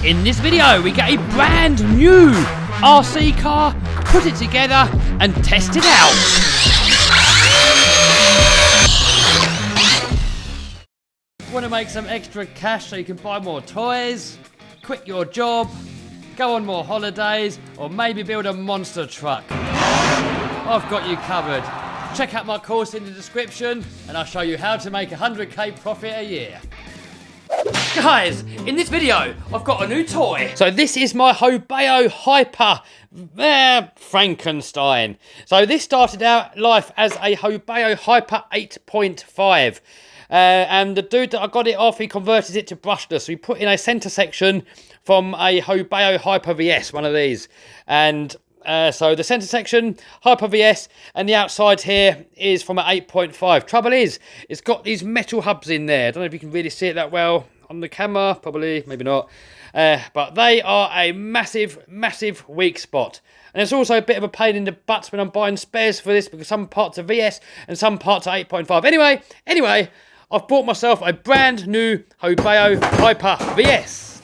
In this video, we get a brand new RC car, put it together and test it out. Want to make some extra cash so you can buy more toys, quit your job, go on more holidays, or maybe build a monster truck? I've got you covered. Check out my course in the description and I'll show you how to make 100k profit a year. Guys, in this video, I've got a new toy. So this is my Hobeo Hyper Frankenstein. So this started out life as a Hobeo Hyper 8.5. And the dude that I got it off, he converted it to brushless. So he put in a centre section from a Hobeo Hyper VS, one of these. And so the centre section, Hyper VS, and the outside here is from an 8.5. Trouble is, it's got these metal hubs in there. I don't know if you can really see it that well on the camera, probably, maybe not. But they are a massive, massive weak spot. And it's also a bit of a pain in the butt when I'm buying spares for this because some parts are VS and some parts are 8.5. Anyway, I've bought myself a brand new Hobeo Hyper VS.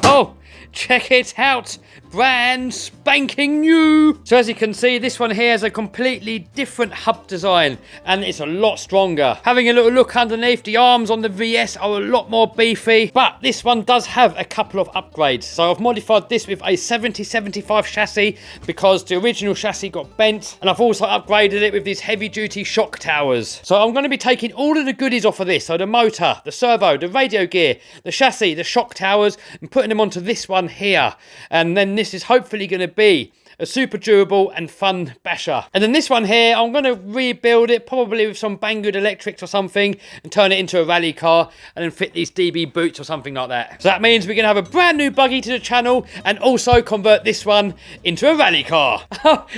Oh, check it out. Brand spanking new. So as you can see, this one here has a completely different hub design and it's a lot stronger. Having a little look underneath, the arms on the VS are a lot more beefy, but this one does have a couple of upgrades. So I've modified this with a 70/75 chassis because the original chassis got bent, and I've also upgraded it with these heavy duty shock towers. So I'm going to be taking all of the goodies off of this. So the motor, the servo, the radio gear, the chassis, the shock towers, and putting them onto this one here. And then this is hopefully going to be a super durable and fun basher. And then this one here, I'm going to rebuild it probably with some Banggood electrics or something and turn it into a rally car and then fit these DB boots or something like that. So that means we're going to have a brand new buggy to the channel and also convert this one into a rally car.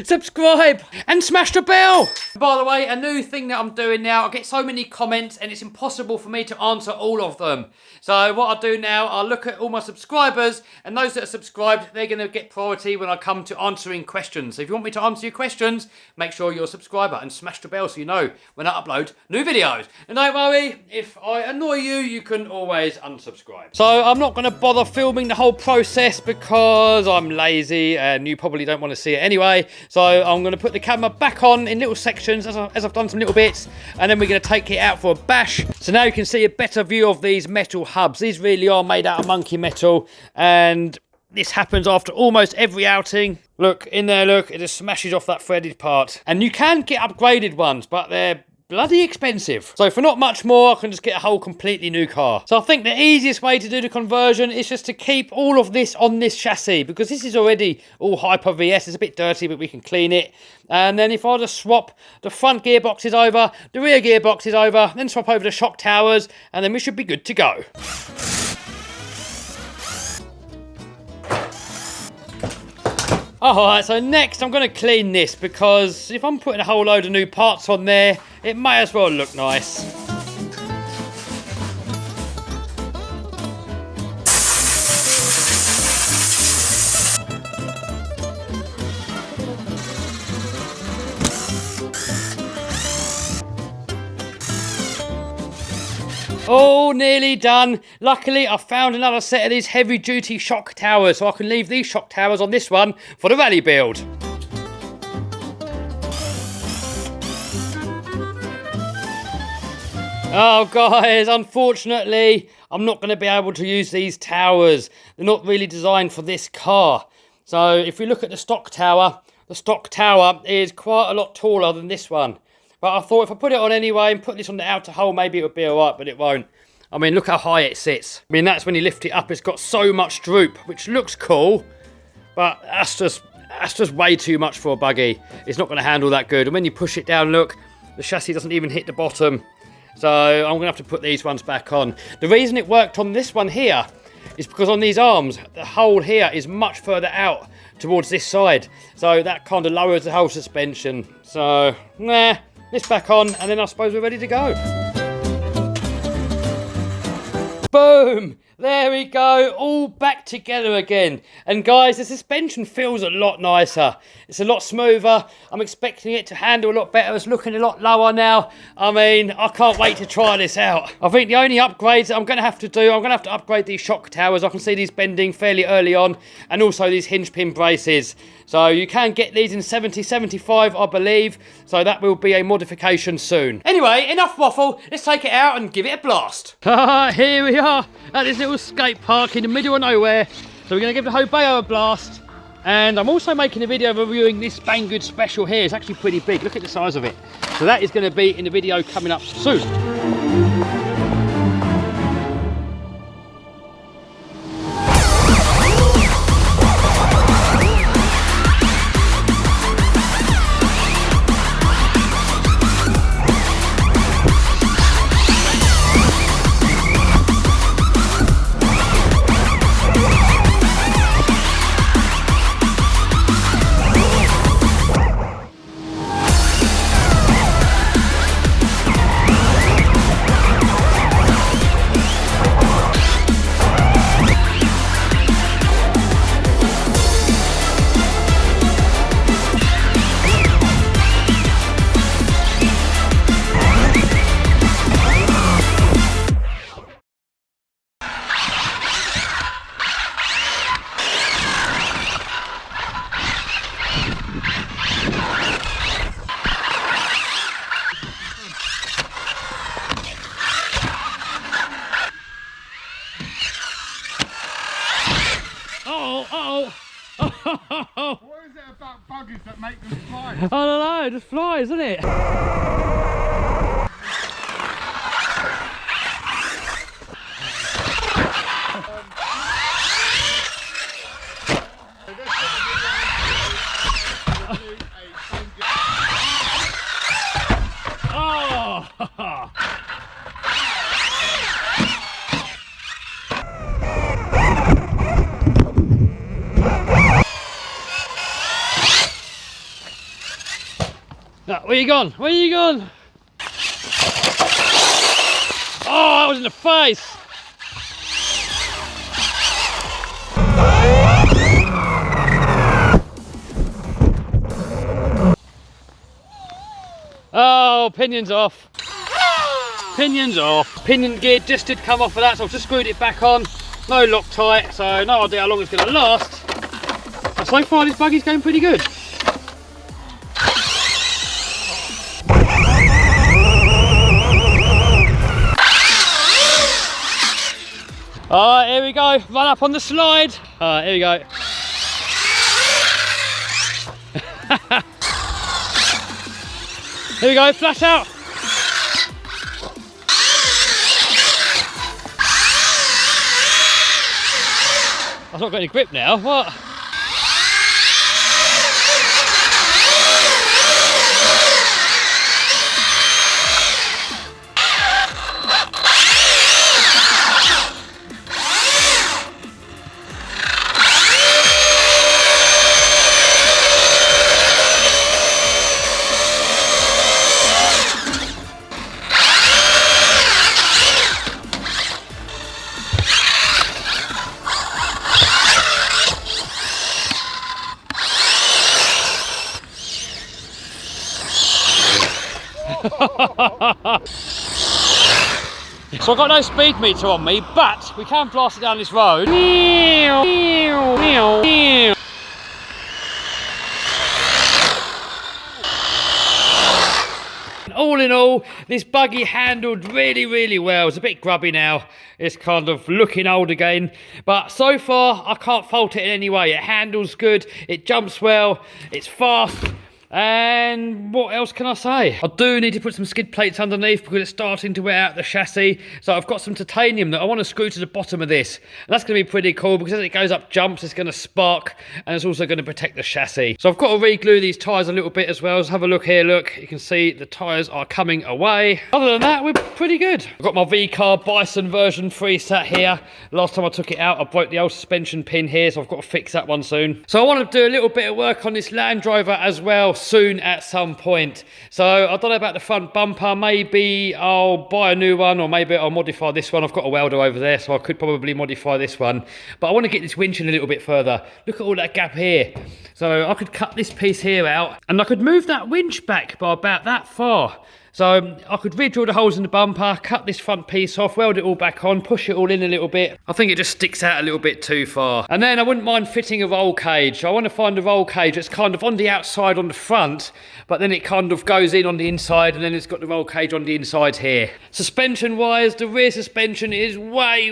Subscribe and smash the bell. By the way, a new thing that I'm doing now, I get so many comments and it's impossible for me to answer all of them. So what I'll do now, I'll look at all my subscribers, and those that are subscribed, they're going to get priority when I come to answering questions. So if you want me to answer your questions, make sure you're a subscriber and smash the bell so you know when I upload new videos. And don't worry, if I annoy you, you can always unsubscribe. So I'm not going to bother filming the whole process because I'm lazy and you probably don't want to see it anyway. So I'm going to put the camera back on in little sections as I've done some little bits, and then we're going to take it out for a bash. So now you can see a better view of these metal hubs. These really are made out of monkey metal, and this happens after almost every outing. Look, in there, look, it just smashes off that threaded part. And you can get upgraded ones, but they're bloody expensive. So for not much more, I can just get a whole completely new car. So I think the easiest way to do the conversion is just to keep all of this on this chassis, because this is already all Hyper VS. It's a bit dirty, but we can clean it. And then if I just swap the front gearboxes over, the rear gearboxes over, then swap over the shock towers, and then we should be good to go. Alright, so next I'm going to clean this, because if I'm putting a whole load of new parts on there, it may as well look nice. Oh, nearly done. Luckily, I found another set of these heavy-duty shock towers, so I can leave these shock towers on this one for the rally build. Oh, guys, unfortunately, I'm not going to be able to use these towers. They're not really designed for this car. So, if we look at the stock tower is quite a lot taller than this one. But I thought if I put it on anyway and put this on the outer hull, maybe it would be alright, but it won't. I mean, look how high it sits. I mean, that's when you lift it up, it's got so much droop, which looks cool, but that's just way too much for a buggy. It's not going to handle that good. And when you push it down, look, the chassis doesn't even hit the bottom. So I'm going to have to put these ones back on. The reason it worked on this one here is because on these arms, the hole here is much further out towards this side. So that kind of lowers the whole suspension. So, nah. This back on, and then I suppose we're ready to go. Boom! There we go, all back together again. And guys, the suspension feels a lot nicer. It's a lot smoother. I'm expecting it to handle a lot better. It's looking a lot lower now. I mean, I can't wait to try this out. I think the only upgrades that I'm going to have to do, I'm going to have to upgrade these shock towers. I can see these bending fairly early on, and also these hinge pin braces. So you can get these in 70, 75, I believe. So that will be a modification soon. Anyway, enough waffle. Let's take it out and give it a blast. Here we are at this little skate park in the middle of nowhere. So we're going to give the Hobeo a blast. And I'm also making a video reviewing this Banggood special here. It's actually pretty big. Look at the size of it. So that is going to be in the video coming up soon. What is it about buggies that make them fly? I don't know, it just flies, isn't it? Oh! No, where you gone? Where you gone? Oh, that was in the face! Oh, pinions off. Pinions off. Pinion gear just did come off of that, so I've just screwed it back on. No Loctite, so no idea how long it's going to last. But so far this buggy's going pretty good. Alright, here we go. Run up on the slide. Alright, here we go. Here we go, flash out. I've not got any grip now. What? So I've got no speed meter on me, but we can blast it down this road. All in all, this buggy handled really well. It's a bit grubby now. It's kind of looking old again. But so far, I can't fault it in any way. It handles good, it jumps well, it's fast. And what else can I say? I do need to put some skid plates underneath because it's starting to wear out the chassis. So I've got some titanium that I want to screw to the bottom of this. And that's going to be pretty cool because as it goes up jumps, it's going to spark and it's also going to protect the chassis. So I've got to re-glue these tyres a little bit as well. So have a look here, look. You can see the tyres are coming away. Other than that, we're pretty good. I've got my V-Car Bison version 3 sat here. Last time I took it out, I broke the old suspension pin here, so I've got to fix that one soon. So I want to do a little bit of work on this Land Rover as well. soon at some point. So I don't know about the front bumper. Maybe I'll buy a new one, or maybe I'll modify this one. I've got a welder over there, so I could probably modify this one. But I want to get this winch in a little bit further. Look at all that gap here. So I could cut this piece here out, and I could move that winch back by about that far. So I could re-drill the holes in the bumper, cut this front piece off, weld it all back on, push it all in a little bit. I think it just sticks out a little bit too far. And then I wouldn't mind fitting a roll cage. I want to find a roll cage that's kind of on the outside on the front, but then it kind of goes in on the inside, and then it's got the roll cage on the inside here. Suspension wise, the rear suspension is way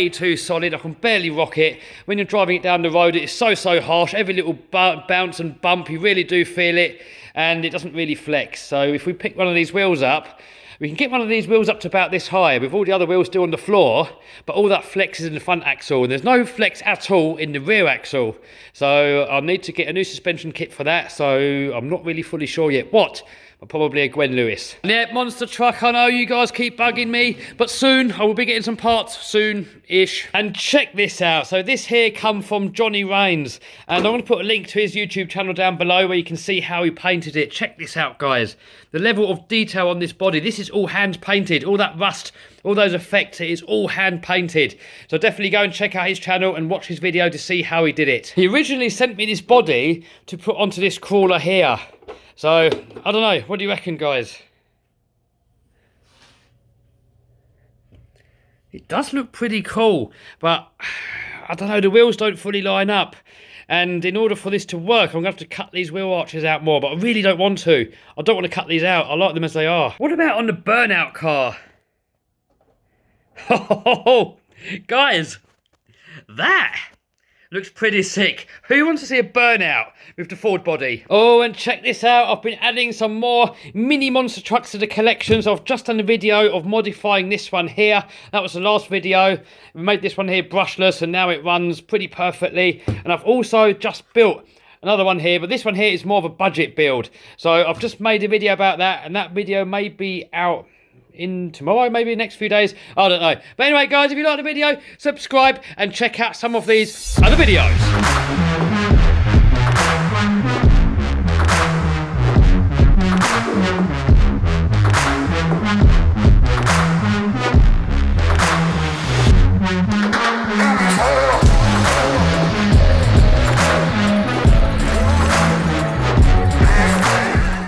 too solid. I can barely rock it. When you're driving it down the road, it's so harsh. Every little bounce and bump, you really do feel it. And it doesn't really flex. So if we pick one of these wheels up, we can get one of these wheels up to about this high with all the other wheels still on the floor, but all that flex is in the front axle, and there's no flex at all in the rear axle. So I'll need to get a new suspension kit for that, so I'm not really fully sure yet what. But probably a Gwen Lewis. Yeah, monster truck, I know you guys keep bugging me, but soon, I will be getting some parts, soon-ish. And check this out. So this here come from Johnny Rains, and I'm going to put a link to his YouTube channel down below where you can see how he painted it. Check this out, guys. The level of detail on this body, this is all hand painted. All that rust, all those effects, it is all hand painted. So definitely go and check out his channel and watch his video to see how he did it. He originally sent me this body to put onto this crawler here. So, I don't know, what do you reckon, guys? It does look pretty cool, but I don't know, the wheels don't fully line up. And in order for this to work, I'm going to have to cut these wheel arches out more, but I really don't want to. I don't want to cut these out, I like them as they are. What about on the burnout car? Oh, guys, that looks pretty sick. Who wants to see a burnout with the Ford body? Oh, and check this out. I've been adding some more mini monster trucks to the collection. So I've just done a video of modifying this one here. That was the last video. We made this one here brushless, and now it runs pretty perfectly. And I've also just built another one here, but this one here is more of a budget build. So I've just made a video about that, and that video may be out in tomorrow, maybe the next few days, I don't know. But anyway, guys, if you like the video, subscribe and check out some of these other videos.